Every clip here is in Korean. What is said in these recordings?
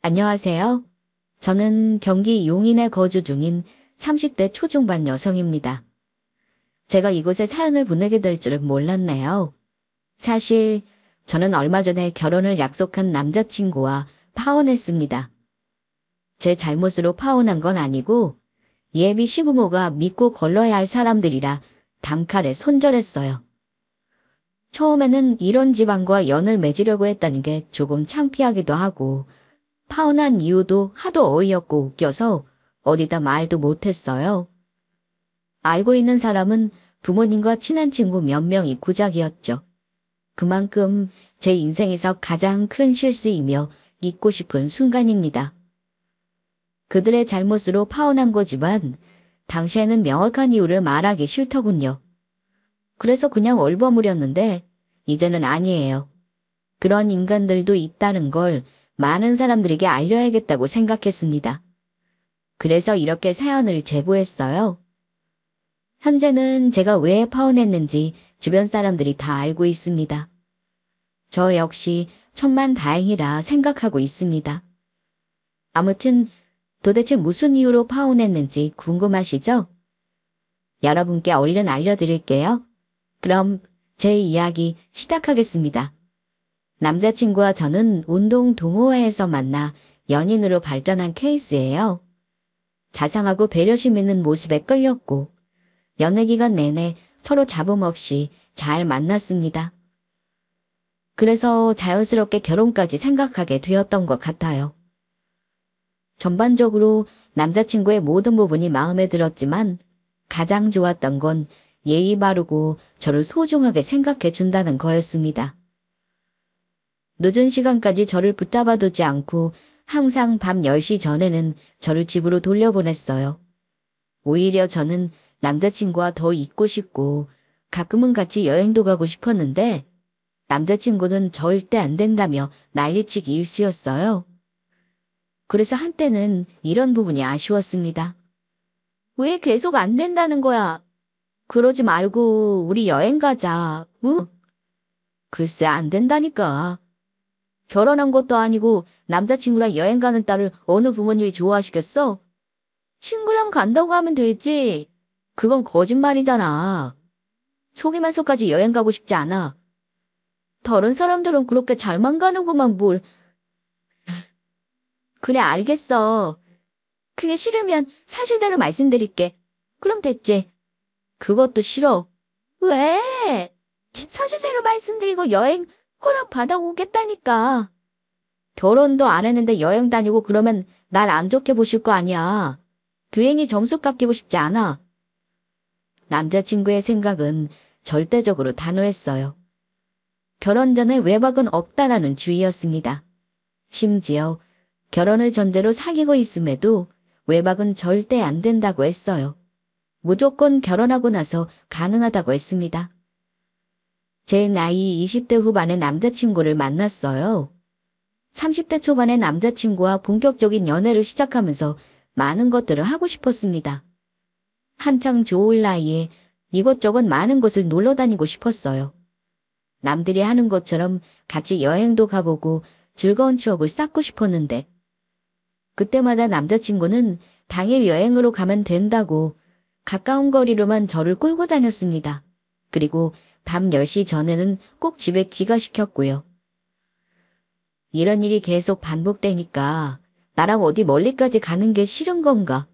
안녕하세요. 저는 경기 용인에 거주 중인 30대 초중반 여성입니다. 제가 이곳에 사연을 보내게 될 줄은 몰랐네요. 사실 저는 얼마 전에 결혼을 약속한 남자친구와 파혼했습니다. 제 잘못으로 파혼한 건 아니고 예비 시부모가 믿고 걸러야 할 사람들이라 단칼에 손절했어요. 처음에는 이런 집안과 연을 맺으려고 했다는 게 조금 창피하기도 하고 파혼한 이유도 하도 어이없고 웃겨서 어디다 말도 못했어요. 알고 있는 사람은 부모님과 친한 친구 몇 명이 고작이었죠. 그만큼 제 인생에서 가장 큰 실수이며 잊고 싶은 순간입니다. 그들의 잘못으로 파혼한 거지만 당시에는 명확한 이유를 말하기 싫더군요. 그래서 그냥 얼버무렸는데 이제는 아니에요. 그런 인간들도 있다는 걸 많은 사람들에게 알려야겠다고 생각했습니다. 그래서 이렇게 사연을 제보했어요. 현재는 제가 왜 파혼했는지 주변 사람들이 다 알고 있습니다. 저 역시 천만다행이라 생각하고 있습니다. 아무튼 도대체 무슨 이유로 파혼했는지 궁금하시죠? 여러분께 얼른 알려드릴게요. 그럼 제 이야기 시작하겠습니다. 남자친구와 저는 운동 동호회에서 만나 연인으로 발전한 케이스예요. 자상하고 배려심 있는 모습에 끌렸고 연애 기간 내내 서로 잡음 없이 잘 만났습니다. 그래서 자연스럽게 결혼까지 생각하게 되었던 것 같아요. 전반적으로 남자친구의 모든 부분이 마음에 들었지만 가장 좋았던 건 예의 바르고 저를 소중하게 생각해 준다는 거였습니다. 늦은 시간까지 저를 붙잡아 두지 않고 항상 밤 10시 전에는 저를 집으로 돌려보냈어요. 오히려 저는 남자친구와 더 있고 싶고 가끔은 같이 여행도 가고 싶었는데 남자친구는 절대 안 된다며 난리치기 일쑤였어요. 그래서 한때는 이런 부분이 아쉬웠습니다. 왜 계속 안 된다는 거야? 그러지 말고 우리 여행 가자. 응? 글쎄 안 된다니까. 결혼한 것도 아니고 남자친구랑 여행 가는 딸을 어느 부모님이 좋아하시겠어? 친구랑 간다고 하면 되지. 그건 거짓말이잖아. 속이면서까지 여행 가고 싶지 않아. 다른 사람들은 그렇게 잘만 가는구만 뭘. 그래 알겠어. 그게 싫으면 사실대로 말씀드릴게. 그럼 됐지. 그것도 싫어. 왜? 사실대로 말씀드리고 여행 허락 받아오겠다니까. 결혼도 안 했는데 여행 다니고 그러면 날 안 좋게 보실 거 아니야. 괜히 점수 깎이고 싶지 않아. 남자친구의 생각은 절대적으로 단호했어요. 결혼 전에 외박은 없다라는 주의였습니다. 심지어 결혼을 전제로 사귀고 있음에도 외박은 절대 안 된다고 했어요. 무조건 결혼하고 나서 가능하다고 했습니다. 제 나이 20대 후반의 남자친구를 만났어요. 30대 초반의 남자친구와 본격적인 연애를 시작하면서 많은 것들을 하고 싶었습니다. 한창 좋을 나이에 이것저것 많은 곳을 놀러 다니고 싶었어요. 남들이 하는 것처럼 같이 여행도 가보고 즐거운 추억을 쌓고 싶었는데 그때마다 남자친구는 당일 여행으로 가면 된다고 가까운 거리로만 저를 끌고 다녔습니다. 그리고 밤 10시 전에는 꼭 집에 귀가시켰고요. 이런 일이 계속 반복되니까 나랑 어디 멀리까지 가는 게 싫은 건가?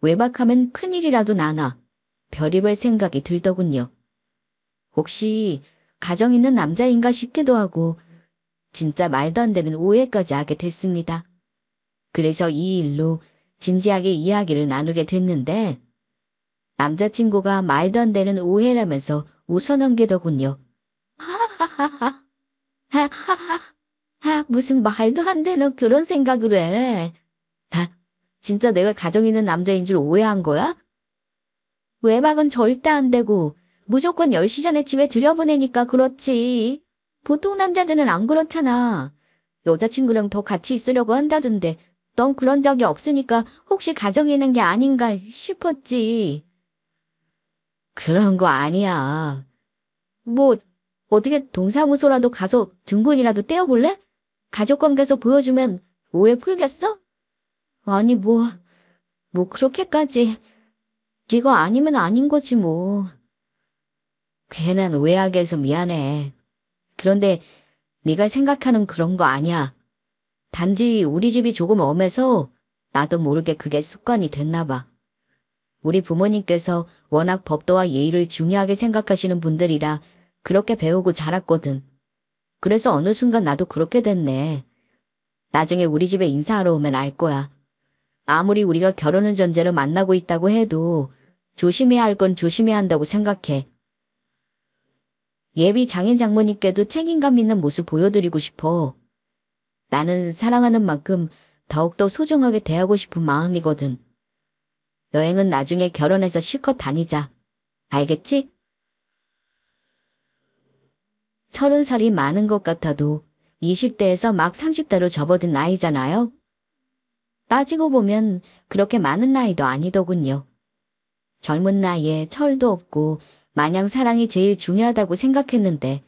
외박하면 큰일이라도 나나 별의별 생각이 들더군요. 혹시 가정 있는 남자인가 싶기도 하고 진짜 말도 안 되는 오해까지 하게 됐습니다. 그래서 이 일로 진지하게 이야기를 나누게 됐는데 남자친구가 말도 안 되는 오해라면서 웃어넘기더군요. 하하하하 하하하 무슨 말도 안 되는 그런 생각을 해. 진짜 내가 가정 있는 남자인 줄 오해한 거야? 외박은 절대 안 되고 무조건 10시 전에 집에 들여보내니까 그렇지. 보통 남자들은 안 그렇잖아. 여자친구랑 더 같이 있으려고 한다던데 넌 그런 적이 없으니까 혹시 가정 있는 게 아닌가 싶었지. 그런 거 아니야. 뭐 어떻게 동사무소라도 가서 등본이라도 떼어볼래? 가족관계서 보여주면 오해 풀겠어? 아니 뭐 그렇게까지. 네가 아니면 아닌 거지 뭐. 괜한 오해하게 해서 미안해. 그런데 네가 생각하는 그런 거 아니야. 단지 우리 집이 조금 엄해서 나도 모르게 그게 습관이 됐나 봐. 우리 부모님께서 워낙 법도와 예의를 중요하게 생각하시는 분들이라 그렇게 배우고 자랐거든. 그래서 어느 순간 나도 그렇게 됐네. 나중에 우리 집에 인사하러 오면 알 거야. 아무리 우리가 결혼을 전제로 만나고 있다고 해도 조심해야 할 건 조심해야 한다고 생각해. 예비 장인 장모님께도 책임감 있는 모습 보여드리고 싶어. 나는 사랑하는 만큼 더욱더 소중하게 대하고 싶은 마음이거든. 여행은 나중에 결혼해서 실컷 다니자. 알겠지? 30살이 많은 것 같아도 20대에서 막 30대로 접어든 나이잖아요. 따지고 보면 그렇게 많은 나이도 아니더군요. 젊은 나이에 철도 없고 마냥 사랑이 제일 중요하다고 생각했는데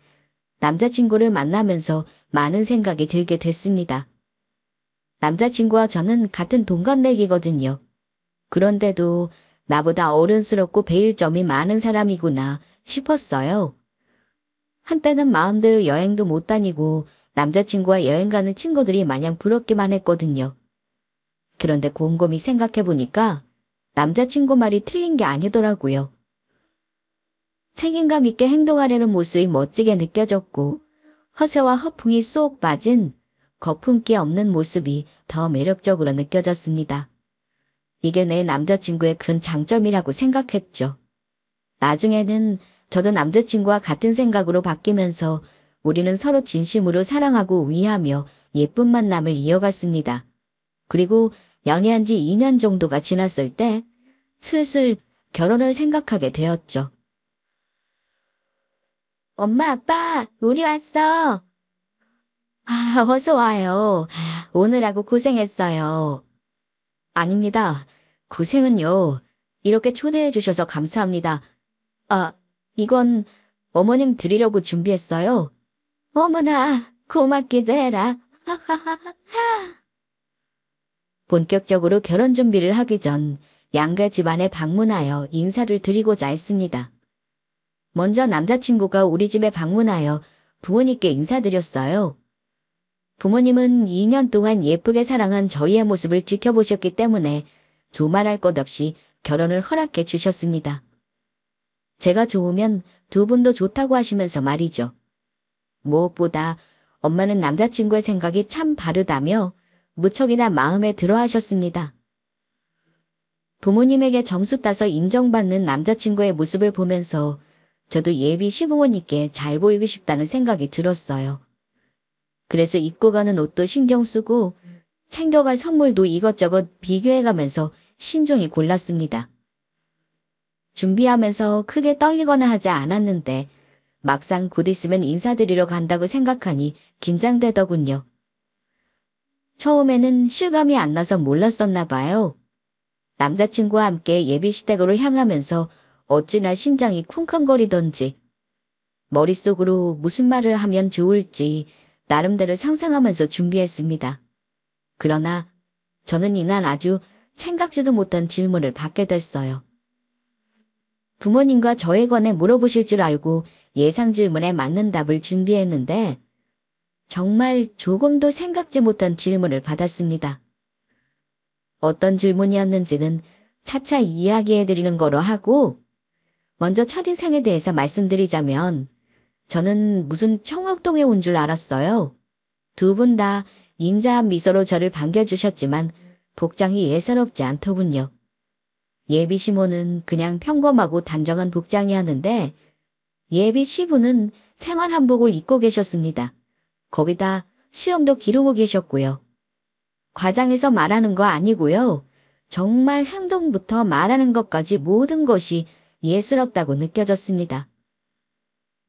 남자친구를 만나면서 많은 생각이 들게 됐습니다. 남자친구와 저는 같은 동갑내기거든요. 그런데도 나보다 어른스럽고 배일 점이 많은 사람이구나 싶었어요. 한때는 마음대로 여행도 못 다니고 남자친구와 여행 가는 친구들이 마냥 부럽기만 했거든요. 그런데 곰곰이 생각해보니까 남자친구 말이 틀린 게 아니더라고요. 책임감 있게 행동하려는 모습이 멋지게 느껴졌고 허세와 허풍이 쏙 빠진 거품기 없는 모습이 더 매력적으로 느껴졌습니다. 이게 내 남자친구의 큰 장점이라고 생각했죠. 나중에는 저도 남자친구와 같은 생각으로 바뀌면서 우리는 서로 진심으로 사랑하고 위하며 예쁜 만남을 이어갔습니다. 그리고 연애한 지 2년 정도가 지났을 때 슬슬 결혼을 생각하게 되었죠. 엄마, 아빠, 우리 왔어. 어서 와요. 오늘하고 고생했어요. 아닙니다. 고생은요. 이렇게 초대해 주셔서 감사합니다. 아, 이건 어머님 드리려고 준비했어요. 어머나, 고맙기도 해라. 본격적으로 결혼 준비를 하기 전 양가 집안에 방문하여 인사를 드리고자 했습니다. 먼저 남자친구가 우리 집에 방문하여 부모님께 인사드렸어요. 부모님은 2년 동안 예쁘게 사랑한 저희의 모습을 지켜보셨기 때문에 두말할 것 없이 결혼을 허락해 주셨습니다. 제가 좋으면 두 분도 좋다고 하시면서 말이죠. 무엇보다 엄마는 남자친구의 생각이 참 바르다며 무척이나 마음에 들어 하셨습니다. 부모님에게 점수 따서 인정받는 남자친구의 모습을 보면서 저도 예비 시부모님께 잘 보이고 싶다는 생각이 들었어요. 그래서 입고 가는 옷도 신경 쓰고 챙겨갈 선물도 이것저것 비교해가면서 신중히 골랐습니다. 준비하면서 크게 떨리거나 하지 않았는데 막상 곧 있으면 인사드리러 간다고 생각하니 긴장되더군요. 처음에는 실감이 안 나서 몰랐었나 봐요. 남자친구와 함께 예비 시댁으로 향하면서 어찌나 심장이 쿵쾅거리던지 머릿속으로 무슨 말을 하면 좋을지 나름대로 상상하면서 준비했습니다. 그러나 저는 이날 아주 생각지도 못한 질문을 받게 됐어요. 부모님과 저에 관해 물어보실 줄 알고 예상 질문에 맞는 답을 준비했는데 정말 조금도 생각지 못한 질문을 받았습니다. 어떤 질문이었는지는 차차 이야기해드리는 거로 하고 먼저 첫인상에 대해서 말씀드리자면 저는 무슨 청학동에 온 줄 알았어요. 두 분 다 인자한 미소로 저를 반겨주셨지만 복장이 예사롭지 않더군요. 예비 시모는 그냥 평범하고 단정한 복장이었는데 예비 시부는 생활 한복을 입고 계셨습니다. 거기다 시험도 기르고 계셨고요. 과장해서 말하는 거 아니고요. 정말 행동부터 말하는 것까지 모든 것이 예스럽다고 느껴졌습니다.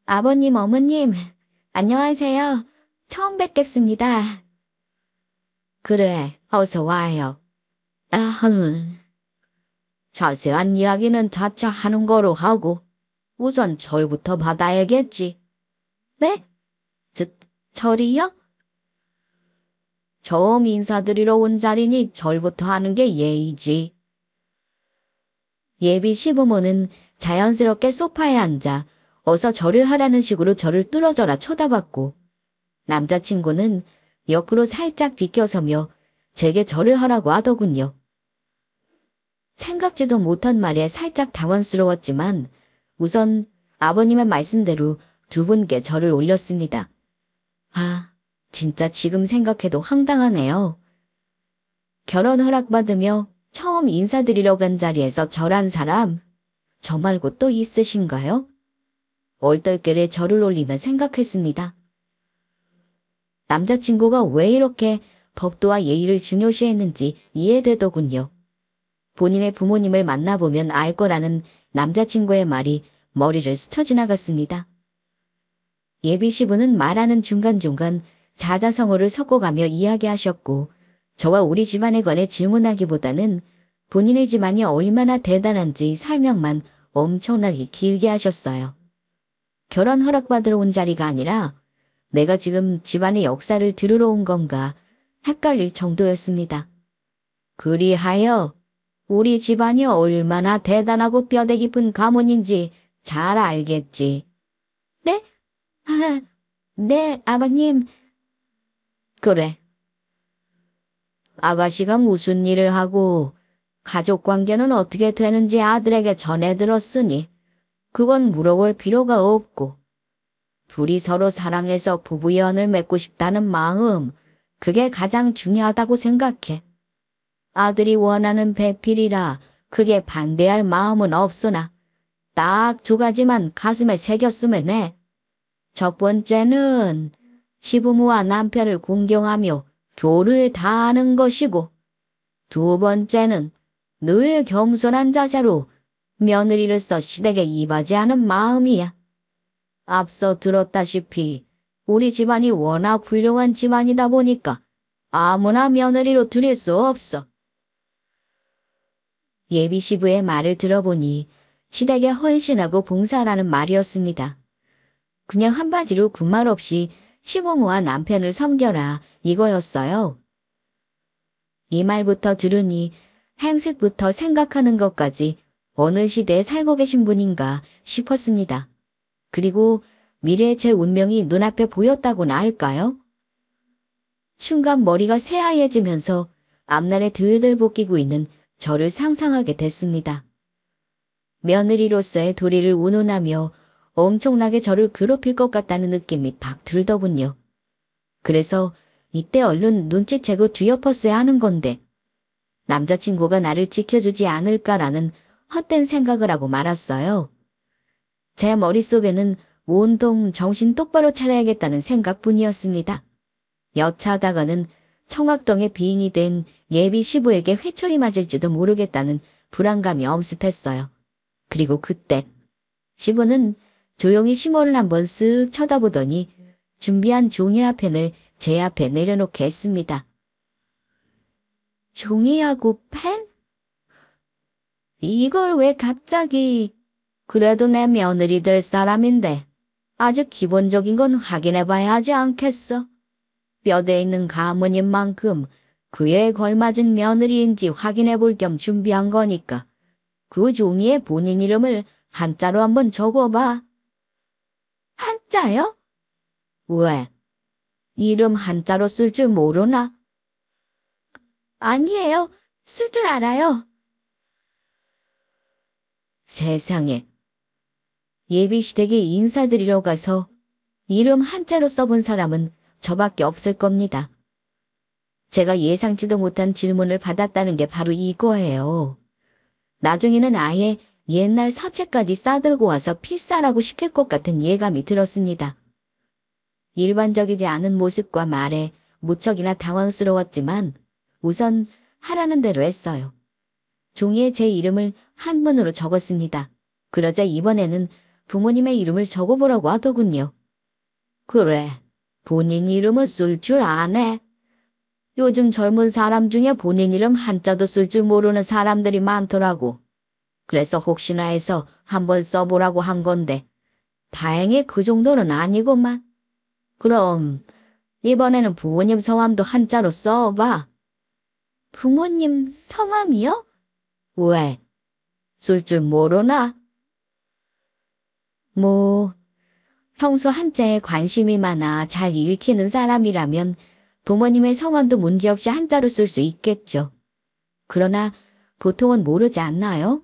아버님, 어머님, 안녕하세요. 처음 뵙겠습니다. 그래, 어서 와요. 자세한 이야기는 차차 하는 거로 하고 우선 절부터 받아야겠지. 네? 절이요? 처음 인사드리러 온 자리니 절부터 하는 게 예의지. 예비 시부모는 자연스럽게 소파에 앉아 어서 절을 하라는 식으로 저를 뚫어져라 쳐다봤고, 남자친구는 옆으로 살짝 비껴서며 제게 절을 하라고 하더군요. 생각지도 못한 말에 살짝 당황스러웠지만 우선 아버님의 말씀대로 두 분께 절을 올렸습니다. 아, 진짜 지금 생각해도 황당하네요. 결혼 허락받으며 처음 인사드리러 간 자리에서 절한 사람, 저 말고 또 있으신가요? 얼떨결에 절을 올리며 생각했습니다. 남자친구가 왜 이렇게 법도와 예의를 중요시했는지 이해되더군요. 본인의 부모님을 만나보면 알 거라는 남자친구의 말이 머리를 스쳐 지나갔습니다. 예비 시부는 말하는 중간중간 자자성어를 섞어가며 이야기하셨고, 저와 우리 집안에 관해 질문하기보다는 본인의 집안이 얼마나 대단한지 설명만 엄청나게 길게 하셨어요. 결혼 허락받으러 온 자리가 아니라 내가 지금 집안의 역사를 들으러 온 건가 헷갈릴 정도였습니다. 그리하여 우리 집안이 얼마나 대단하고 뼈대 깊은 가문인지 잘 알겠지. 네? 아, 네, 아버님. 그래. 아가씨가 무슨 일을 하고 가족 관계는 어떻게 되는지 아들에게 전해 들었으니 그건 물어볼 필요가 없고, 둘이 서로 사랑해서 부부연을 맺고 싶다는 마음, 그게 가장 중요하다고 생각해. 아들이 원하는 배필이라 크게 반대할 마음은 없으나 딱 두 가지만 가슴에 새겼으면 해. 첫 번째는 시부모와 남편을 공경하며 교를 다하는 것이고, 두 번째는 늘 겸손한 자세로 며느리로서 시댁에 이바지하는 마음이야. 앞서 들었다시피 우리 집안이 워낙 훌륭한 집안이다 보니까 아무나 며느리로 들일 수 없어. 예비 시부의 말을 들어보니 시댁에 헌신하고 봉사하라는 말이었습니다. 그냥 한마디로 군말 없이 시부모와 남편을 섬겨라 이거였어요. 이 말부터 들으니 행색부터 생각하는 것까지 어느 시대에 살고 계신 분인가 싶었습니다. 그리고 미래의 제 운명이 눈앞에 보였다고나 할까요? 순간 머리가 새하얘지면서 앞날에 들들 볶이고 있는 저를 상상하게 됐습니다. 며느리로서의 도리를 운운하며 엄청나게 저를 괴롭힐 것 같다는 느낌이 딱 들더군요. 그래서 이때 얼른 눈치채고 뒤엎었어야 하는 건데, 남자친구가 나를 지켜주지 않을까라는 헛된 생각을 하고 말았어요. 제 머릿속에는 온통 정신 똑바로 차려야겠다는 생각뿐이었습니다. 여차하다가는 청학동의 비인이 된 예비 시부에게 회초리 맞을지도 모르겠다는 불안감이 엄습했어요. 그리고 그때 시부는 조용히 시모를 한번 쓱 쳐다보더니 준비한 종이와 펜을 제 앞에 내려놓게 했습니다. 종이하고 펜? 이걸 왜 갑자기? 그래도 내 며느리 될 사람인데 아주 기본적인 건 확인해봐야 하지 않겠어? 뼈대 있는 가문인 만큼 그에 걸맞은 며느리인지 확인해볼 겸 준비한 거니까 그 종이에 본인 이름을 한자로 한번 적어봐. 한자요? 왜? 이름 한자로 쓸 줄 모르나? 아니에요. 쓸 줄 알아요. 세상에. 예비시댁에 인사드리러 가서 이름 한자로 써본 사람은 저밖에 없을 겁니다. 제가 예상치도 못한 질문을 받았다는 게 바로 이거예요. 나중에는 아예 옛날 서체까지 싸들고 와서 필사라고 시킬 것 같은 예감이 들었습니다. 일반적이지 않은 모습과 말에 무척이나 당황스러웠지만 우선 하라는 대로 했어요. 종이에 제 이름을 한문으로 적었습니다. 그러자 이번에는 부모님의 이름을 적어보라고 하더군요. 그래, 본인 이름은 쓸 줄 아네. 요즘 젊은 사람 중에 본인 이름 한자도 쓸 줄 모르는 사람들이 많더라고. 그래서 혹시나 해서 한번 써보라고 한 건데 다행히 그 정도는 아니구만. 그럼 이번에는 부모님 성함도 한자로 써봐. 부모님 성함이요? 왜? 쓸 줄 모르나? 뭐, 평소 한자에 관심이 많아 잘 읽히는 사람이라면 부모님의 성함도 문제없이 한자로 쓸 수 있겠죠. 그러나 보통은 모르지 않나요?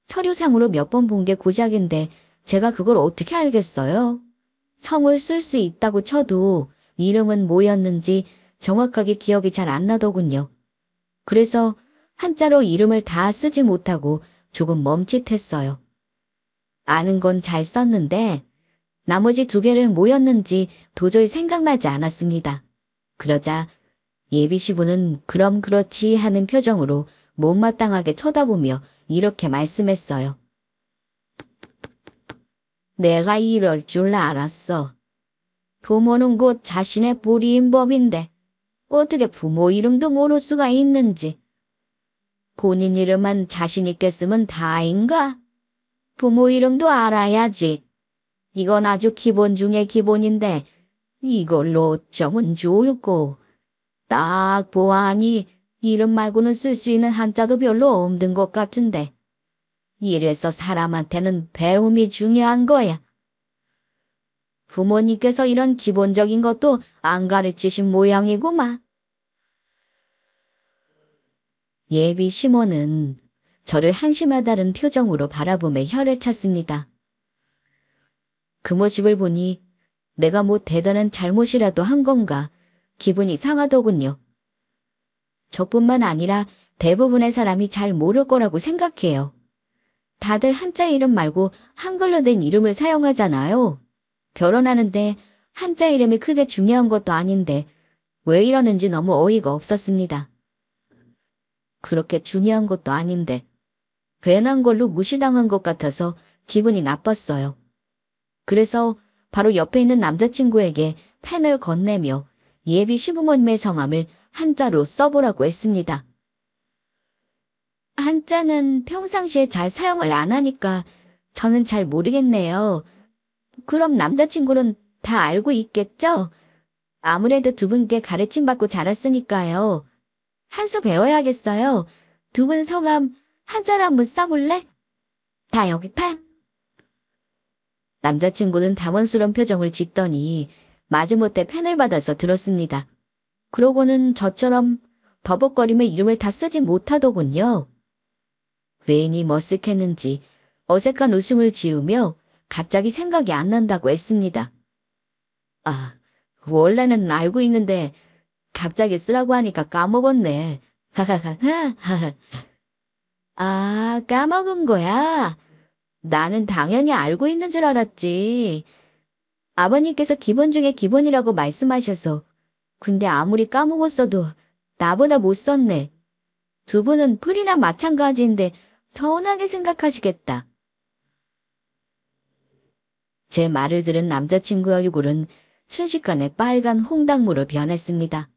서류상으로 몇 번 본 게 고작인데 제가 그걸 어떻게 알겠어요? 성을 쓸 수 있다고 쳐도 이름은 뭐였는지 정확하게 기억이 잘 안 나더군요. 그래서 한자로 이름을 다 쓰지 못하고 조금 멈칫했어요. 아는 건 잘 썼는데 나머지 두 개를 뭐였는지 도저히 생각나지 않았습니다. 그러자 예비 시부는 그럼 그렇지 하는 표정으로 못마땅하게 쳐다보며 이렇게 말씀했어요. 내가 이럴 줄 알았어. 부모는 곧 자신의 뿌리인 법인데 어떻게 부모 이름도 모를 수가 있는지. 본인 이름만 자신 있게 쓰면 다인가? 부모 이름도 알아야지. 이건 아주 기본 중에 기본인데 이걸로 어쩌면 좋을꼬. 딱 보아하니 이름 말고는 쓸 수 있는 한자도 별로 없는 것 같은데. 이래서 사람한테는 배움이 중요한 거야. 부모님께서 이런 기본적인 것도 안 가르치신 모양이구만. 예비 시모는 저를 한심하다는 표정으로 바라보며 혀를 찼습니다. 그 모습을 보니 내가 뭐 대단한 잘못이라도 한 건가 기분이 상하더군요. 저뿐만 아니라 대부분의 사람이 잘 모를 거라고 생각해요. 다들 한자 이름 말고 한글로 된 이름을 사용하잖아요. 결혼하는데 한자 이름이 크게 중요한 것도 아닌데 왜 이러는지 너무 어이가 없었습니다. 그렇게 중요한 것도 아닌데 괜한 걸로 무시당한 것 같아서 기분이 나빴어요. 그래서 바로 옆에 있는 남자친구에게 펜을 건네며 예비 시부모님의 성함을 한자로 써보라고 했습니다. 한자는 평상시에 잘 사용을 안 하니까 저는 잘 모르겠네요. 그럼 남자친구는 다 알고 있겠죠? 아무래도 두 분께 가르침받고 자랐으니까요. 한 수 배워야겠어요. 두 분 성함 한자로 한번 써볼래? 다 여기 펜. 남자친구는 당황스러운 표정을 짓더니 마지못해 펜을 받아서 들었습니다. 그러고는 저처럼 버벅거리며 이름을 다 쓰지 못하더군요. 괜히 머쓱했는지 어색한 웃음을 지으며 갑자기 생각이 안 난다고 했습니다. 아, 원래는 알고 있는데 갑자기 쓰라고 하니까 까먹었네. 하하하하. 아, 까먹은 거야? 나는 당연히 알고 있는 줄 알았지. 아버님께서 기본 중에 기본이라고 말씀하셔서. 근데 아무리 까먹었어도 나보다 못 썼네. 두 분은 풀이나 마찬가지인데 서운하게 생각하시겠다. 제 말을 들은 남자친구 얼굴은 순식간에 빨간 홍당무로 변했습니다.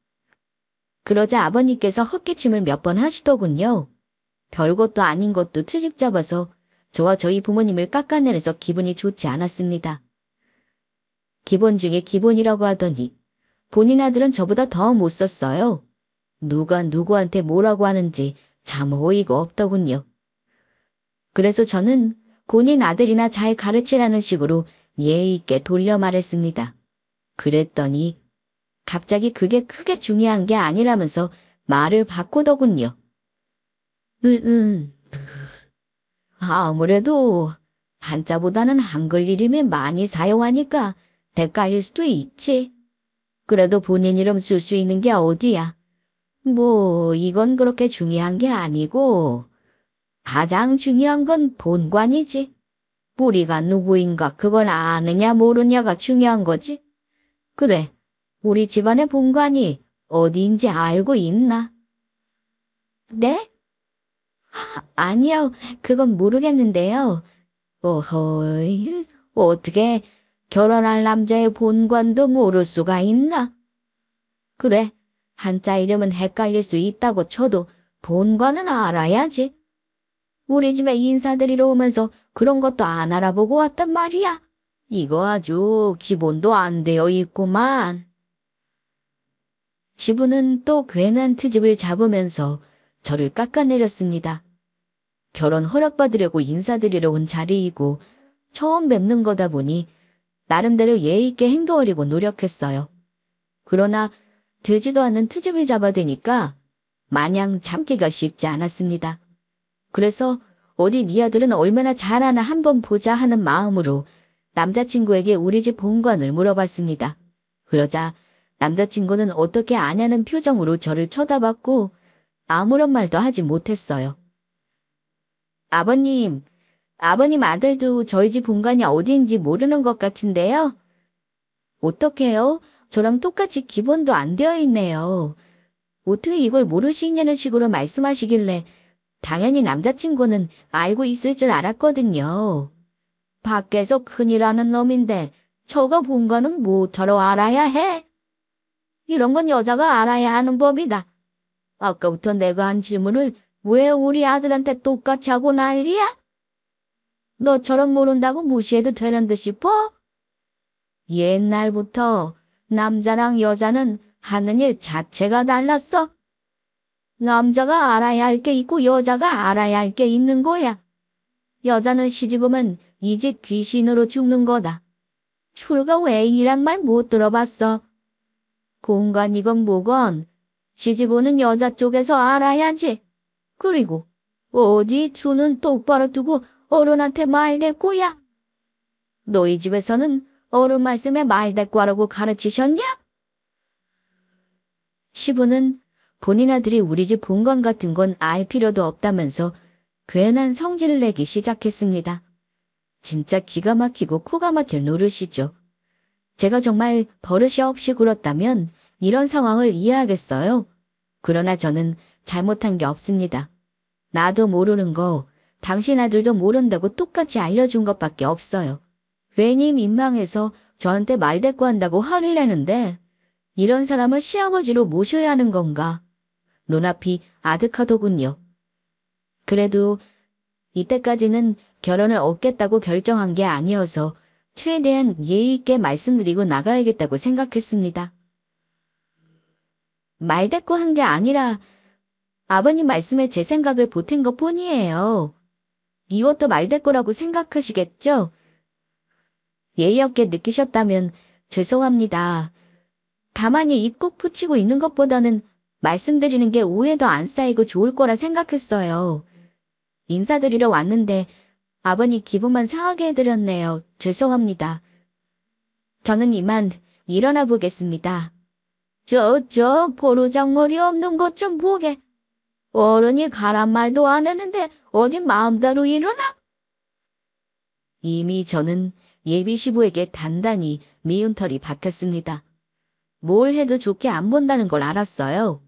그러자 아버님께서 헛기침을 몇 번 하시더군요. 별것도 아닌 것도 트집 잡아서 저와 저희 부모님을 깎아내려서 기분이 좋지 않았습니다. 기본 중에 기본이라고 하더니 본인 아들은 저보다 더 못 썼어요. 누가 누구한테 뭐라고 하는지 참 어이가 없더군요. 그래서 저는 본인 아들이나 잘 가르치라는 식으로 예의 있게 돌려 말했습니다. 그랬더니 갑자기 그게 크게 중요한 게 아니라면서 말을 바꾸더군요. 아무래도 한자보다는 한글 이름이 많이 사용하니까 헷갈릴 수도 있지. 그래도 본인 이름 쓸 수 있는 게 어디야. 뭐 이건 그렇게 중요한 게 아니고 가장 중요한 건 본관이지. 우리가 누구인가 그걸 아느냐 모르냐가 중요한 거지. 그래, 우리 집안의 본관이 어디인지 알고 있나? 네? 아니요, 그건 모르겠는데요. 어허이, 어떻게 결혼할 남자의 본관도 모를 수가 있나? 그래, 한자 이름은 헷갈릴 수 있다고 쳐도 본관은 알아야지. 우리 집에 인사드리러 오면서 그런 것도 안 알아보고 왔단 말이야. 이거 아주 기본도 안 되어 있구만. 시부는 또 괜한 트집을 잡으면서 저를 깎아내렸습니다. 결혼 허락받으려고 인사드리러 온 자리이고 처음 뵙는 거다 보니 나름대로 예의 있게 행동하려고 노력했어요. 그러나 되지도 않는 트집을 잡아대니까 마냥 참기가 쉽지 않았습니다. 그래서 어디 네 아들은 얼마나 잘하나 한번 보자 하는 마음으로 남자친구에게 우리 집 본관을 물어봤습니다. 그러자 남자친구는 어떻게 아냐는 표정으로 저를 쳐다봤고 아무런 말도 하지 못했어요. 아버님 아들도 저희 집 본관이 어디인지 모르는 것 같은데요. 어떡해요? 저랑 똑같이 기본도 안 되어 있네요. 어떻게 이걸 모르시냐는 식으로 말씀하시길래 당연히 남자친구는 알고 있을 줄 알았거든요. 밖에서 큰일 하는 놈인데 저가 본관은 뭐처럼 알아야 해? 이런 건 여자가 알아야 하는 법이다. 아까부터 내가 한 질문을 왜 우리 아들한테 똑같이 하고 난리야? 너처럼 모른다고 무시해도 되는 듯 싶어? 옛날부터 남자랑 여자는 하는 일 자체가 달랐어. 남자가 알아야 할 게 있고 여자가 알아야 할 게 있는 거야. 여자는 시집오면 이 집 귀신으로 죽는 거다. 출가 외인이란 말 못 들어봤어. 공간이건 뭐건 시집오는 여자 쪽에서 알아야지. 그리고 어디 주는 똑바로 두고 어른한테 말대꾸야. 너희 집에서는 어른 말씀에 말대꾸하라고 가르치셨냐? 시부는 본인 아들이 우리 집 본관 같은 건 알 필요도 없다면서 괜한 성질을 내기 시작했습니다. 진짜 기가 막히고 코가 막힐 노릇이죠. 제가 정말 버릇이 없이 굴었다면 이런 상황을 이해하겠어요. 그러나 저는 잘못한 게 없습니다. 나도 모르는 거 당신 아들도 모른다고 똑같이 알려준 것밖에 없어요. 괜히 민망해서 저한테 말대꾸한다고 화를 내는데 이런 사람을 시아버지로 모셔야 하는 건가? 눈앞이 아득하더군요. 그래도 이때까지는 결혼을 얻겠다고 결정한 게 아니어서 최대한 예의 있게 말씀드리고 나가야겠다고 생각했습니다. 말대꾸한 게 아니라 아버님 말씀에 제 생각을 보탠 것 뿐이에요. 이것도 말대꾸라고 생각하시겠죠? 예의 없게 느끼셨다면 죄송합니다. 가만히 입 꾹 붙이고 있는 것보다는 말씀드리는 게 오해도 안 쌓이고 좋을 거라 생각했어요. 인사드리러 왔는데 아버님 기분만 상하게 해드렸네요. 죄송합니다. 저는 이만 일어나 보겠습니다. 저 보르장머리 없는 것 좀 보게. 어른이 가란 말도 안 했는데 어디 마음대로 일어나? 이미 저는 예비 시부에게 단단히 미운 털이 박혔습니다. 뭘 해도 좋게 안 본다는 걸 알았어요.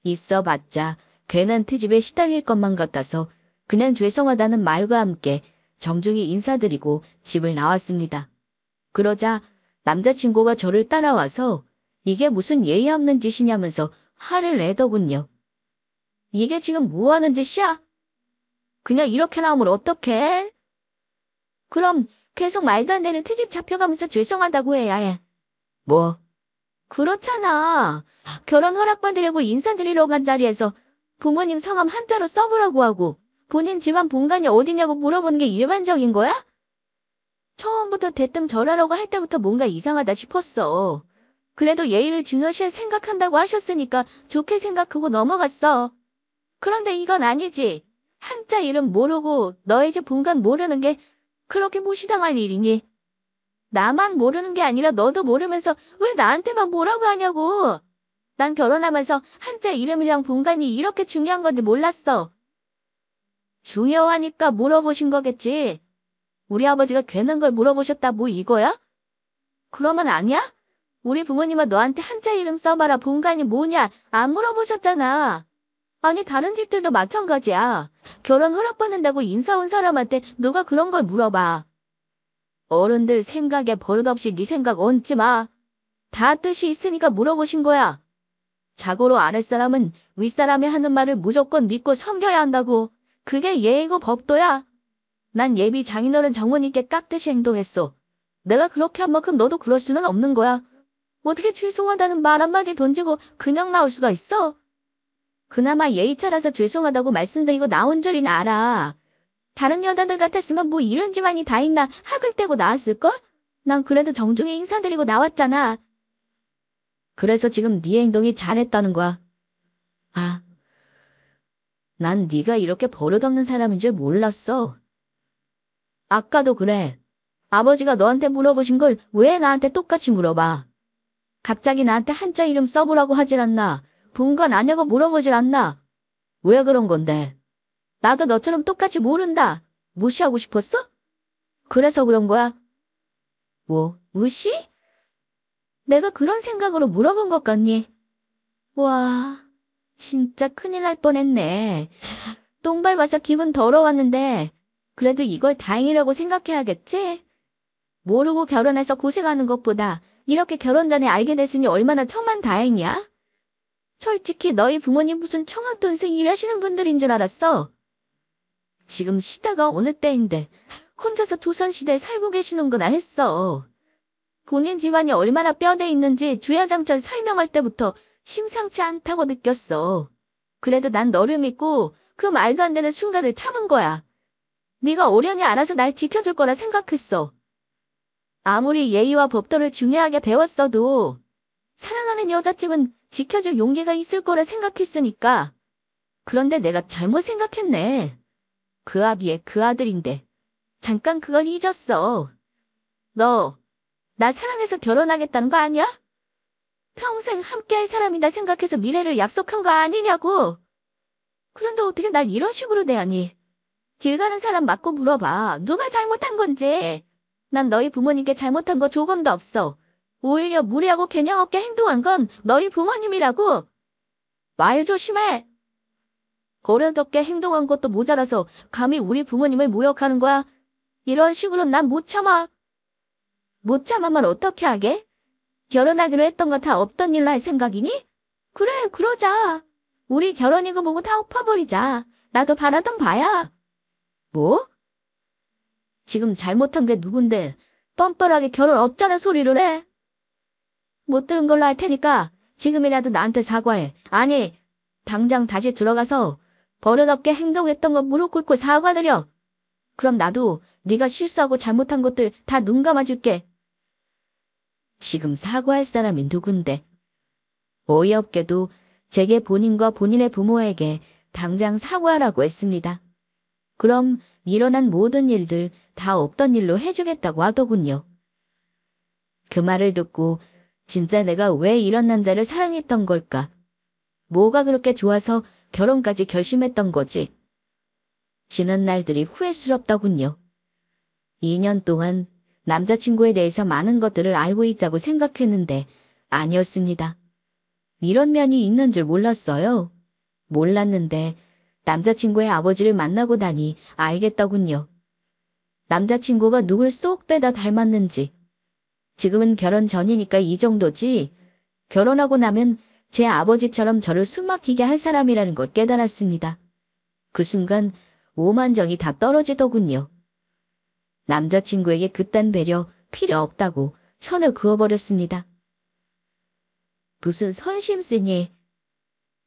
있어봤자 괜한 트집에 시달릴 것만 같아서 그냥 죄송하다는 말과 함께 정중히 인사드리고 집을 나왔습니다. 그러자 남자친구가 저를 따라와서 이게 무슨 예의 없는 짓이냐면서 화를 내더군요. 이게 지금 뭐 하는 짓이야? 그냥 이렇게 나오면 어떡해? 그럼 계속 말도 안 되는 트집 잡혀가면서 죄송하다고 해야 해. 뭐? 그렇잖아. 결혼 허락받으려고 인사드리러 간 자리에서 부모님 성함 한자로 써보라고 하고 본인 집안 본관이 어디냐고 물어보는 게 일반적인 거야? 처음부터 대뜸 절하라고 할 때부터 뭔가 이상하다 싶었어. 그래도 예의를 중요시 생각한다고 하셨으니까 좋게 생각하고 넘어갔어. 그런데 이건 아니지. 한자 이름 모르고 너희 집 본관 모르는 게 그렇게 무시당할 일이니? 나만 모르는 게 아니라 너도 모르면서 왜 나한테만 뭐라고 하냐고. 난 결혼하면서 한자 이름이랑 본관이 이렇게 중요한 건지 몰랐어. 중요하니까 물어보신 거겠지. 우리 아버지가 괜한 걸 물어보셨다 뭐 이거야? 그러면 아니야? 우리 부모님은 너한테 한자 이름 써봐라 본관이 뭐냐 안 물어보셨잖아. 아니 다른 집들도 마찬가지야. 결혼 허락받는다고 인사 온 사람한테 누가 그런 걸 물어봐. 어른들 생각에 버릇없이 네 생각 얹지 마. 다 뜻이 있으니까 물어보신 거야. 자고로 아랫사람은 윗사람이 하는 말을 무조건 믿고 섬겨야 한다고. 그게 예의고 법도야. 난 예비 장인어른 장모님께 깍듯이 행동했어. 내가 그렇게 한 만큼 너도 그럴 수는 없는 거야. 어떻게 죄송하다는 말 한마디 던지고 그냥 나올 수가 있어? 그나마 예의 차려서 죄송하다고 말씀드리고 나온 줄이나 알아. 다른 여자들 같았으면 뭐 이런 집안이 다 있나 하글대고 나왔을걸? 난 그래도 정중히 인사드리고 나왔잖아. 그래서 지금 네 행동이 잘했다는 거야. 아, 난 네가 이렇게 버릇없는 사람인 줄 몰랐어. 아까도 그래. 아버지가 너한테 물어보신 걸 왜 나한테 똑같이 물어봐? 갑자기 나한테 한자 이름 써보라고 하질 않나? 본 건 아냐고 물어보질 않나? 왜 그런 건데? 나도 너처럼 똑같이 모른다. 무시하고 싶었어? 그래서 그런 거야? 뭐, 무시? 내가 그런 생각으로 물어본 것 같니? 와, 진짜 큰일 날 뻔했네. 똥 밟아서 기분 더러웠는데 그래도 이걸 다행이라고 생각해야겠지? 모르고 결혼해서 고생하는 것보다 이렇게 결혼 전에 알게 됐으니 얼마나 천만다행이야? 솔직히 너희 부모님 무슨 청학돈생 일하시는 분들인 줄 알았어. 지금 시대가 어느 때인데 혼자서 조선시대에 살고 계시는구나 했어. 본인 집안이 얼마나 뼈대 있는지 주야장천 설명할 때부터 심상치 않다고 느꼈어. 그래도 난 너를 믿고 그 말도 안 되는 순간을 참은 거야. 네가 어련히 알아서 날 지켜줄 거라 생각했어. 아무리 예의와 법도를 중요하게 배웠어도 사랑하는 여자쯤은 지켜줄 용기가 있을 거라 생각했으니까. 그런데 내가 잘못 생각했네. 그 아비의 그 아들인데 잠깐 그걸 잊었어. 너, 나 사랑해서 결혼하겠다는 거 아니야? 평생 함께할 사람이다 생각해서 미래를 약속한 거 아니냐고. 그런데 어떻게 날 이런 식으로 대하니? 길 가는 사람 맞고 물어봐. 누가 잘못한 건지. 난 너희 부모님께 잘못한 거 조금도 없어. 오히려 무례하고 개념 없게 행동한 건 너희 부모님이라고. 말 조심해. 버릇없게 행동한 것도 모자라서 감히 우리 부모님을 모욕하는 거야? 이런 식으로 난 못 참아. 못 참으면 어떻게 하게? 결혼하기로 했던 거 다 없던 일로 할 생각이니? 그래, 그러자. 우리 결혼이고 뭐고 다 엎어버리자. 나도 바라던 바야. 뭐? 지금 잘못한 게 누군데 뻔뻔하게 결혼 없자는 소리를 해? 못 들은 걸로 할 테니까 지금이라도 나한테 사과해. 아니, 당장 다시 들어가서 버릇없게 행동했던 거 무릎 꿇고 사과드려. 그럼 나도 네가 실수하고 잘못한 것들 다 눈 감아줄게. 지금 사과할 사람이 누군데? 어이없게도 제게 본인과 본인의 부모에게 당장 사과하라고 했습니다. 그럼 일어난 모든 일들 다 없던 일로 해주겠다고 하더군요. 그 말을 듣고 진짜 내가 왜 이런 남자를 사랑했던 걸까? 뭐가 그렇게 좋아서 결혼까지 결심했던 거지? 지난 날들이 후회스럽더군요. 2년 동안 남자친구에 대해서 많은 것들을 알고 있다고 생각했는데 아니었습니다. 이런 면이 있는 줄 몰랐어요. 몰랐는데 남자친구의 아버지를 만나고 나니 알겠더군요. 남자친구가 누굴 쏙 빼다 닮았는지. 지금은 결혼 전이니까 이 정도지. 결혼하고 나면 제 아버지처럼 저를 숨막히게 할 사람이라는 걸 깨달았습니다. 그 순간 오만정이 다 떨어지더군요. 남자친구에게 그딴 배려 필요 없다고 선을 그어버렸습니다. 무슨 선심쓰니?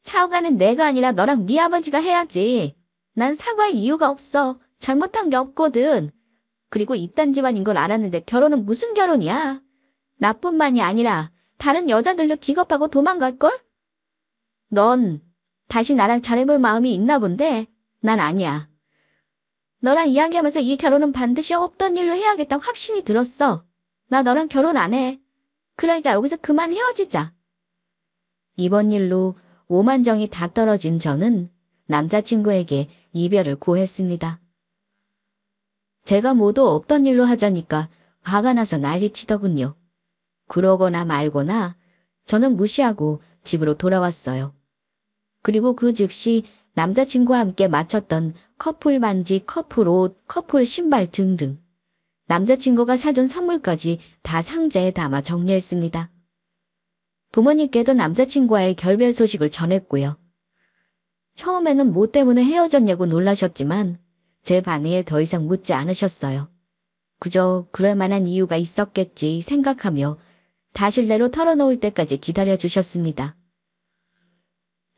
사과는 내가 아니라 너랑 네 아버지가 해야지. 난 사과할 이유가 없어. 잘못한 게 없거든. 그리고 이딴 집안인 걸 알았는데 결혼은 무슨 결혼이야? 나뿐만이 아니라 다른 여자들도 기겁하고 도망갈걸? 넌 다시 나랑 잘해볼 마음이 있나 본데 난 아니야. 너랑 이야기하면서 이 결혼은 반드시 없던 일로 해야겠다고 확신이 들었어. 나 너랑 결혼 안 해. 그러니까 여기서 그만 헤어지자. 이번 일로 오만정이 다 떨어진 저는 남자친구에게 이별을 고했습니다. 제가 모두 없던 일로 하자니까 화가 나서 난리치더군요. 그러거나 말거나 저는 무시하고 집으로 돌아왔어요. 그리고 그 즉시 남자친구와 함께 맞췄던 커플 반지, 커플 옷, 커플 신발 등등 남자친구가 사준 선물까지 다 상자에 담아 정리했습니다. 부모님께도 남자친구와의 결별 소식을 전했고요. 처음에는 뭐 때문에 헤어졌냐고 놀라셨지만 제 반응에 더 이상 묻지 않으셨어요. 그저 그럴 만한 이유가 있었겠지 생각하며 다 실내로 털어놓을 때까지 기다려 주셨습니다.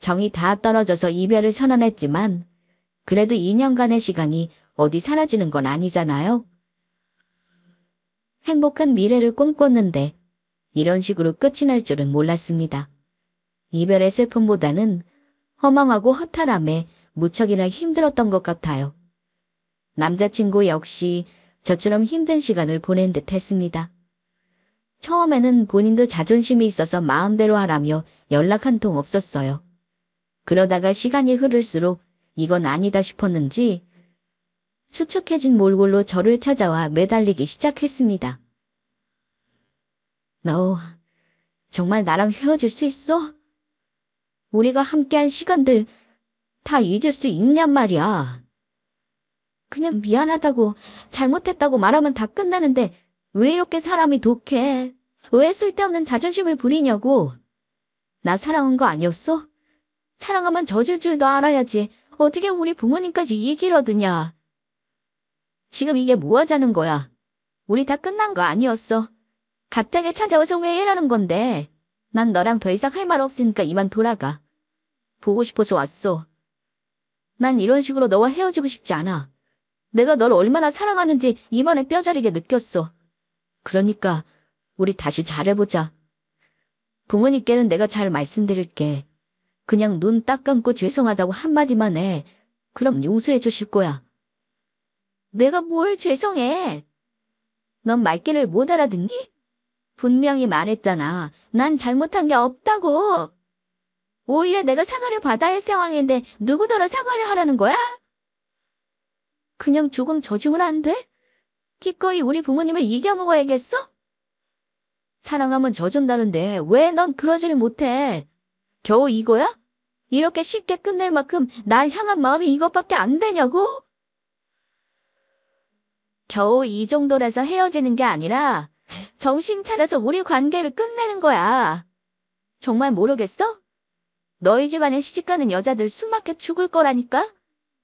정이 다 떨어져서 이별을 선언했지만 그래도 2년간의 시간이 어디 사라지는 건 아니잖아요. 행복한 미래를 꿈꿨는데 이런 식으로 끝이 날 줄은 몰랐습니다. 이별의 슬픔보다는 허망하고 허탈함에 무척이나 힘들었던 것 같아요. 남자친구 역시 저처럼 힘든 시간을 보낸 듯 했습니다. 처음에는 본인도 자존심이 있어서 마음대로 하라며 연락 한 통 없었어요. 그러다가 시간이 흐를수록 이건 아니다 싶었는지 수척해진 몰골로 저를 찾아와 매달리기 시작했습니다. 너 정말 나랑 헤어질 수 있어? 우리가 함께한 시간들 다 잊을 수 있냔 말이야. 그냥 미안하다고 잘못했다고 말하면 다 끝나는데 왜 이렇게 사람이 독해? 왜 쓸데없는 자존심을 부리냐고. 나 사랑한 거 아니었어? 사랑하면 져줄 줄도 알아야지. 어떻게 우리 부모님까지 이 길 얻으냐. 지금 이게 뭐 하자는 거야. 우리 다 끝난 거 아니었어. 갑자기 찾아와서 왜 이러는 건데. 난 너랑 더 이상 할 말 없으니까 이만 돌아가. 보고 싶어서 왔어. 난 이런 식으로 너와 헤어지고 싶지 않아. 내가 널 얼마나 사랑하는지 이번에 뼈저리게 느꼈어. 그러니까 우리 다시 잘해보자. 부모님께는 내가 잘 말씀드릴게. 그냥 눈 딱 감고 죄송하다고 한마디만 해. 그럼 용서해 주실 거야. 내가 뭘 죄송해. 넌 말귀를 못 알아듣니? 분명히 말했잖아. 난 잘못한 게 없다고. 오히려 내가 사과를 받아야 할 상황인데 누구더러 사과를 하라는 거야? 그냥 조금 져주면 안 돼? 기꺼이 우리 부모님을 이겨먹어야겠어? 사랑하면 져준다는데 왜 넌 그러지를 못해? 겨우 이거야? 이렇게 쉽게 끝낼 만큼 날 향한 마음이 이것밖에 안 되냐고? 겨우 이 정도라서 헤어지는 게 아니라 정신 차려서 우리 관계를 끝내는 거야. 정말 모르겠어? 너희 집안에 시집가는 여자들 숨막혀 죽을 거라니까?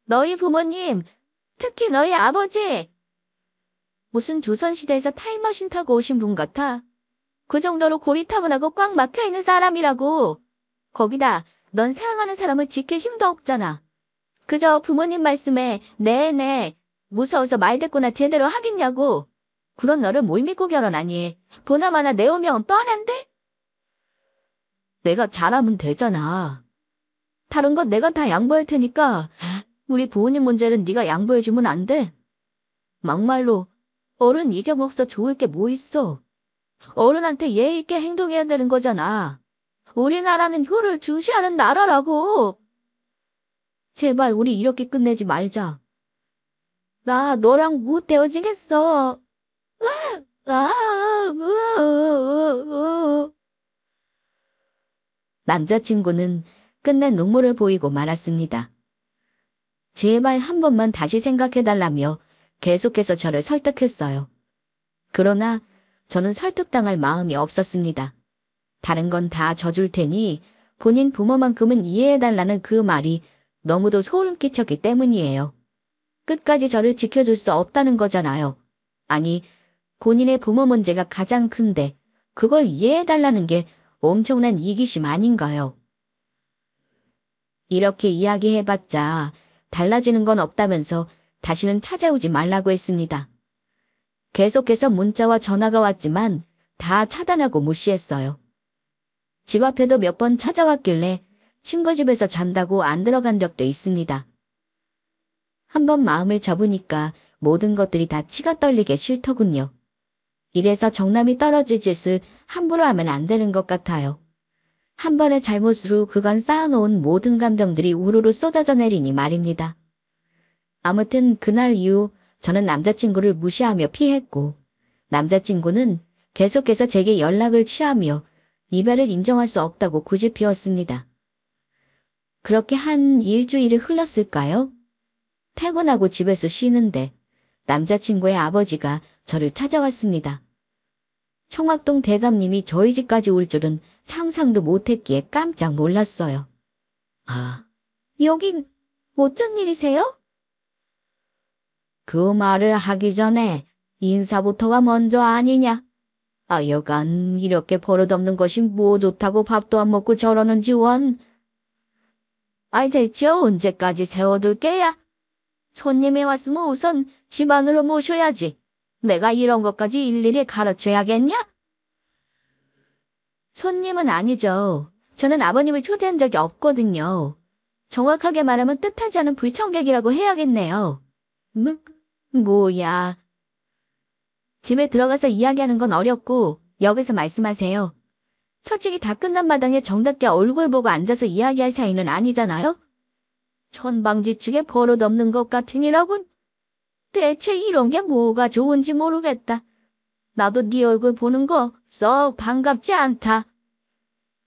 너희 부모님, 특히 너희 아버지. 무슨 조선시대에서 타임머신 타고 오신 분 같아. 그 정도로 고리타분하고 꽉 막혀있는 사람이라고. 거기다 넌 사랑하는 사람을 지킬 힘도 없잖아. 그저 부모님 말씀에 네네 무서워서 말대꾸나 제대로 하겠냐고. 그런 너를 뭘 믿고 결혼하니? 보나마나 내 운명은 뻔한데? 내가 잘하면 되잖아. 다른 건 내가 다 양보할 테니까 우리 부모님 문제는 네가 양보해주면 안 돼. 막말로 어른 이겨먹어서 좋을 게 뭐 있어. 어른한테 예의 있게 행동해야 되는 거잖아. 우리나라는 효를 중시하는 나라라고. 제발 우리 이렇게 끝내지 말자. 나 너랑 못 헤어지겠어. 남자친구는 끝내 눈물을 보이고 말았습니다. 제발 한 번만 다시 생각해달라며 계속해서 저를 설득했어요. 그러나 저는 설득당할 마음이 없었습니다. 다른 건 다 져줄 테니 본인 부모만큼은 이해해달라는 그 말이 너무도 소름 끼쳤기 때문이에요. 끝까지 저를 지켜줄 수 없다는 거잖아요. 아니, 본인의 부모 문제가 가장 큰데 그걸 이해해달라는 게 엄청난 이기심 아닌가요? 이렇게 이야기해봤자 달라지는 건 없다면서 다시는 찾아오지 말라고 했습니다. 계속해서 문자와 전화가 왔지만 다 차단하고 무시했어요. 집 앞에도 몇 번 찾아왔길래 친구 집에서 잔다고 안 들어간 적도 있습니다. 한번 마음을 접으니까 모든 것들이 다 치가 떨리게 싫더군요. 이래서 정남이 떨어질 짓을 함부로 하면 안 되는 것 같아요. 한 번의 잘못으로 그간 쌓아놓은 모든 감정들이 우르르 쏟아져 내리니 말입니다. 아무튼 그날 이후 저는 남자친구를 무시하며 피했고 남자친구는 계속해서 제게 연락을 취하며 이별을 인정할 수 없다고 고집피웠습니다. 그렇게 한 일주일이 흘렀을까요? 퇴근하고 집에서 쉬는데 남자친구의 아버지가 저를 찾아왔습니다. 청학동 대감님이 저희 집까지 올 줄은 상상도 못했기에 깜짝 놀랐어요. 아, 여긴 어쩐 일이세요? 그 말을 하기 전에 인사부터가 먼저 아니냐? 여간 이렇게 버릇없는 것이 뭐 좋다고 밥도 안 먹고 저러는지 원. 대체 언제까지 세워둘 게야? 손님이 왔으면 우선 집 안으로 모셔야지. 내가 이런 것까지 일일이 가르쳐야겠냐? 손님은 아니죠. 저는 아버님을 초대한 적이 없거든요. 정확하게 말하면 뜻하지 않은 불청객이라고 해야겠네요. 뭐야. 집에 들어가서 이야기하는 건 어렵고 여기서 말씀하세요. 솔직히 다 끝난 마당에 정답게 얼굴 보고 앉아서 이야기할 사이는 아니잖아요? 천방지축에 버릇없는 것 같으니라군. 대체 이런 게 뭐가 좋은지 모르겠다. 나도 네 얼굴 보는 거 썩 반갑지 않다.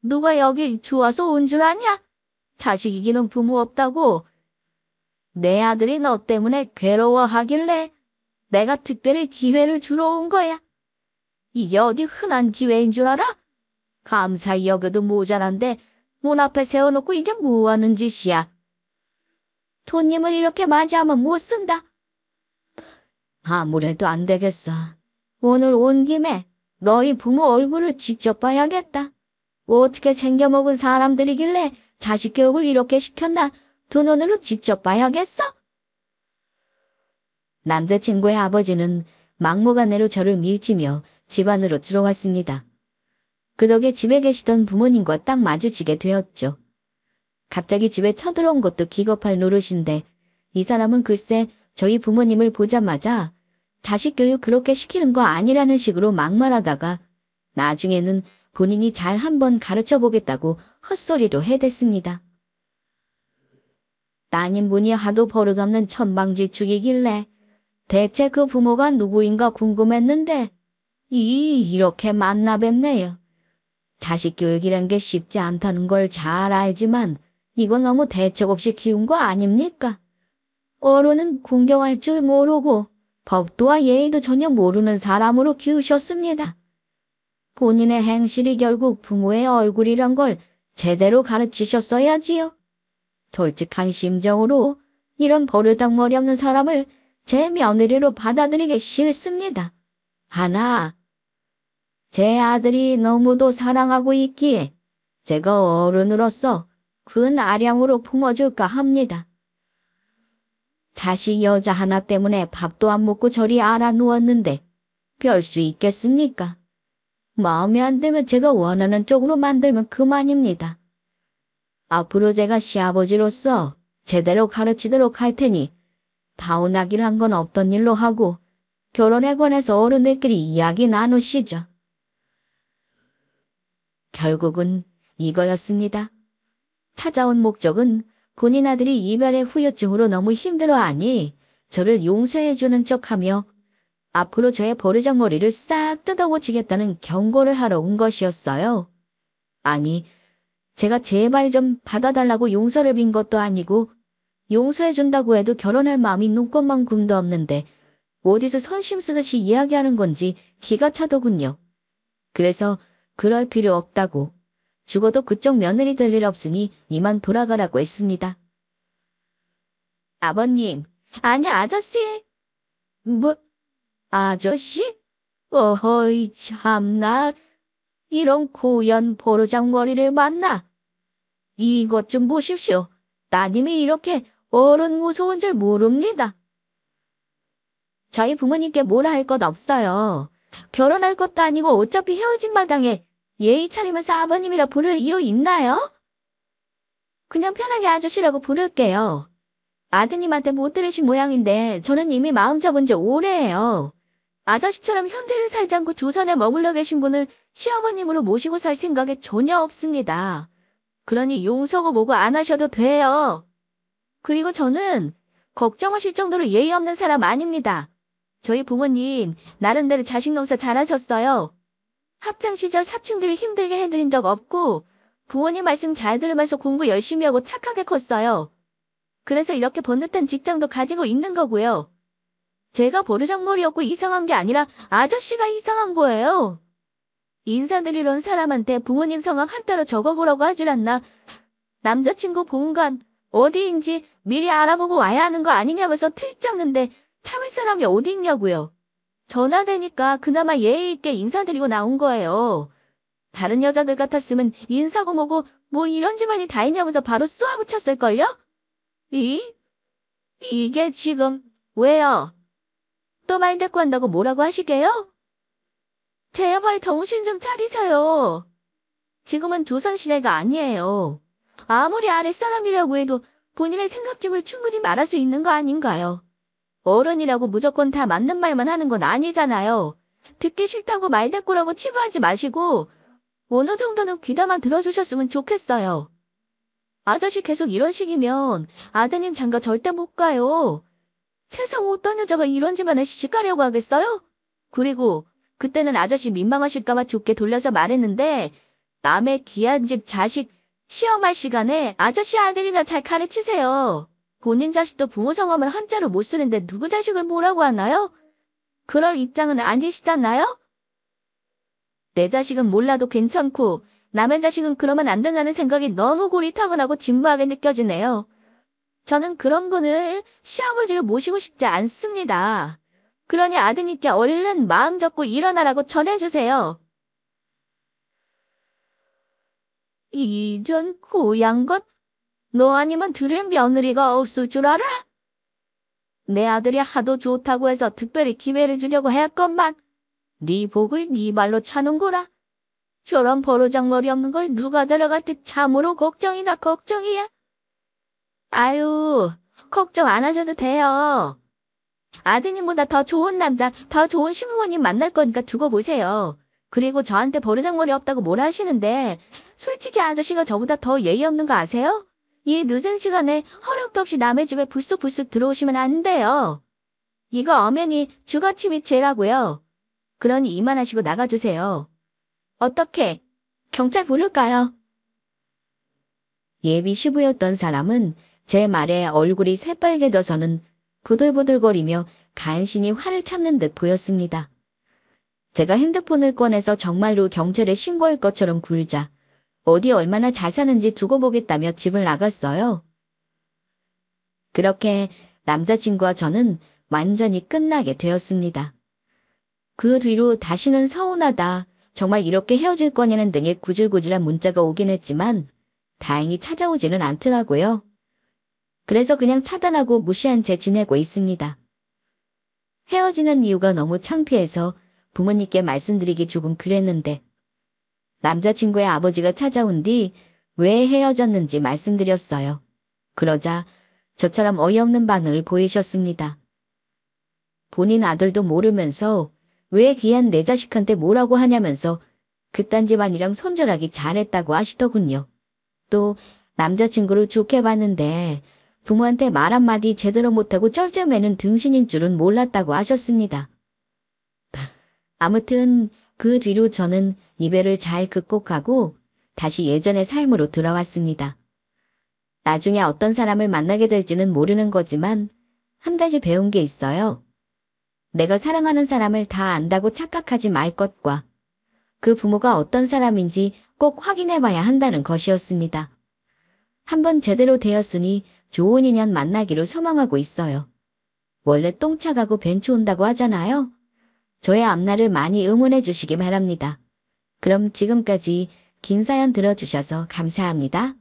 누가 여기 좋아서 온 줄 아냐? 자식 이기는 부모 없다고. 내 아들이 너 때문에 괴로워하길래 내가 특별히 기회를 주러 온 거야. 이게 어디 흔한 기회인 줄 알아? 감사히 여겨도 모자란데 문 앞에 세워놓고 이게 뭐하는 짓이야. 손님을 이렇게 맞이하면 못 쓴다. 아무래도 안 되겠어. 오늘 온 김에 너희 부모 얼굴을 직접 봐야겠다. 어떻게 생겨먹은 사람들이길래 자식 교육을 이렇게 시켰나 두 눈으로 직접 봐야겠어. 남자친구의 아버지는 막무가내로 저를 밀치며 집 안으로 들어왔습니다. 그 덕에 집에 계시던 부모님과 딱 마주치게 되었죠. 갑자기 집에 쳐들어온 것도 기겁할 노릇인데 이 사람은 글쎄 저희 부모님을 보자마자 자식 교육 그렇게 시키는 거 아니라는 식으로 막말하다가 나중에는 본인이 잘 한번 가르쳐 보겠다고 헛소리로 해댔습니다. 따님분이 하도 버릇없는 천방지축이길래 대체 그 부모가 누구인가 궁금했는데 이렇게 만나 뵙네요. 자식 교육이란 게 쉽지 않다는 걸 잘 알지만 이건 너무 대책 없이 키운 거 아닙니까? 어른은 공경할 줄 모르고 법도와 예의도 전혀 모르는 사람으로 키우셨습니다. 본인의 행실이 결국 부모의 얼굴이란 걸 제대로 가르치셨어야지요. 솔직한 심정으로 이런 버르장머리 없는 사람을 제 며느리로 받아들이기 싫습니다. 하나, 제 아들이 너무도 사랑하고 있기에 제가 어른으로서 큰 아량으로 품어줄까 합니다. 자식 여자 하나 때문에 밥도 안 먹고 저리 알아 누웠는데 별 수 있겠습니까? 마음에 안 들면 제가 원하는 쪽으로 만들면 그만입니다. 앞으로 제가 시아버지로서 제대로 가르치도록 할 테니 파혼하기란 건 없던 일로 하고 결혼에 관해서 어른들끼리 이야기 나누시죠. 결국은 이거였습니다. 찾아온 목적은 본인 아들이 이별의 후유증으로 너무 힘들어하니 저를 용서해주는 척하며 앞으로 저의 버르장머리를 싹 뜯어고치겠다는 경고를 하러 온 것이었어요. 아니, 제가 제발 좀 받아달라고 용서를 빈 것도 아니고 용서해준다고 해도 결혼할 마음이 눈꽃만큼도 없는데 어디서 선심 쓰듯이 이야기하는 건지 기가 차더군요. 그래서 그럴 필요 없다고 죽어도 그쪽 며느리 될 일 없으니 이만 돌아가라고 했습니다. 아버님, 아니 아저씨. 뭐? 아저씨? 어허이 참나. 이런 고연 보르장머리를 만나. 이것 좀 보십시오. 따님이 이렇게 어른 무서운 줄 모릅니다. 저희 부모님께 뭐라 할 것 없어요. 결혼할 것도 아니고 어차피 헤어진 마당에 예의 차리면서 아버님이라 부를 이유 있나요? 그냥 편하게 아저씨라고 부를게요. 아드님한테 못 들으신 모양인데 저는 이미 마음 잡은 지 오래예요. 아저씨처럼 현대를 살지 않고 조선에 머물러 계신 분을 시어머님으로 모시고 살 생각에 전혀 없습니다. 그러니 용서고 뭐고 안 하셔도 돼요. 그리고 저는 걱정하실 정도로 예의 없는 사람 아닙니다. 저희 부모님 나름대로 자식 농사 잘하셨어요. 학창시절 사춘기를 힘들게 해드린 적 없고 부모님 말씀 잘 들으면서 공부 열심히 하고 착하게 컸어요. 그래서 이렇게 번듯한 직장도 가지고 있는 거고요. 제가 버르장머리였고 이상한 게 아니라 아저씨가 이상한 거예요. 인사드리러 온 사람한테 부모님 성함 한자로 적어보라고 하질 않나. 남자친구 본관 어디인지 미리 알아보고 와야 하는 거 아니냐면서 트집 잡는데 참을 사람이 어디 있냐고요. 전화되니까 그나마 예의 있게 인사드리고 나온 거예요. 다른 여자들 같았으면 인사고 뭐고 뭐 이런 집안이 다 있냐면서 바로 쏘아붙였을걸요? 이게 지금 왜요? 또 말 대꾸 한다고 뭐라고 하시게요? 제발 정신 좀 차리세요. 지금은 조선시대가 아니에요. 아무리 아랫사람이라고 해도 본인의 생각집을 충분히 말할 수 있는 거 아닌가요? 어른이라고 무조건 다 맞는 말만 하는 건 아니잖아요. 듣기 싫다고 말대꾸라고 치부하지 마시고 어느 정도는 귀담아 들어주셨으면 좋겠어요. 아저씨 계속 이런 식이면 아드님 장가 절대 못 가요. 세상 어떤 여자가 이런 집안에 시집가려고 하겠어요? 그리고 그때는 아저씨 민망하실까봐 좋게 돌려서 말했는데 남의 귀한 집 자식 시험할 시간에 아저씨 아들이나 잘 가르치세요. 본인 자식도 부모 성함을 한자로 못 쓰는데 누구 자식을 뭐라고 하나요? 그럴 입장은 아니시잖아요? 내 자식은 몰라도 괜찮고 남의 자식은 그러면 안 된다는 생각이 너무 고리타분하고 진부하게 느껴지네요. 저는 그런 분을 시아버지를 모시고 싶지 않습니다. 그러니 아드님께 얼른 마음 접고 일어나라고 전해주세요. 이전 고향 것? 너 아니면 들을 며느리가 없을 줄 알아? 내 아들이 하도 좋다고 해서 특별히 기회를 주려고 했건만 네 복을 네 말로 차는구나. 저런 버르장머리 없는 걸 누가 데려갈지 참으로 걱정이다 걱정이야. 아유, 걱정 안 하셔도 돼요. 아드님보다 더 좋은 남자, 더 좋은 시부모님 만날 거니까 두고 보세요. 그리고 저한테 버르장머리 없다고 뭐라 하시는데 솔직히 아저씨가 저보다 더 예의 없는 거 아세요? 이 늦은 시간에 허락도 없이 남의 집에 불쑥불쑥 들어오시면 안 돼요. 이거 엄연히 주거침입 죄라고요. 그러니 이만하시고 나가주세요. 어떻게? 경찰 부를까요? 예비 시부였던 사람은 제 말에 얼굴이 새빨개져서는 부들부들거리며 간신히 화를 참는 듯 보였습니다. 제가 핸드폰을 꺼내서 정말로 경찰에 신고할 것처럼 굴자 어디 얼마나 잘 사는지 두고 보겠다며 집을 나갔어요. 그렇게 남자친구와 저는 완전히 끝나게 되었습니다. 그 뒤로 다시는 서운하다, 정말 이렇게 헤어질 거냐는 등의 구질구질한 문자가 오긴 했지만 다행히 찾아오지는 않더라고요. 그래서 그냥 차단하고 무시한 채 지내고 있습니다. 헤어지는 이유가 너무 창피해서 부모님께 말씀드리기 조금 그랬는데 남자친구의 아버지가 찾아온 뒤 왜 헤어졌는지 말씀드렸어요. 그러자 저처럼 어이없는 반응을 보이셨습니다. 본인 아들도 모르면서 왜 귀한 내 자식한테 뭐라고 하냐면서 그딴 집안이랑 손절하기 잘했다고 하시더군요. 또 남자친구를 좋게 봤는데 부모한테 말 한마디 제대로 못하고 쩔쩔매는 등신인 줄은 몰랐다고 하셨습니다. 아무튼 그 뒤로 저는 이별을 잘 극복하고 다시 예전의 삶으로 돌아왔습니다. 나중에 어떤 사람을 만나게 될지는 모르는 거지만 한 가지 배운 게 있어요. 내가 사랑하는 사람을 다 안다고 착각하지 말 것과 그 부모가 어떤 사람인지 꼭 확인해 봐야 한다는 것이었습니다. 한번 제대로 되었으니 좋은 인연 만나기로 소망하고 있어요. 원래 똥차 가고 벤츠 온다고 하잖아요. 저의 앞날을 많이 응원해 주시기 바랍니다. 그럼 지금까지 긴 사연 들어주셔서 감사합니다.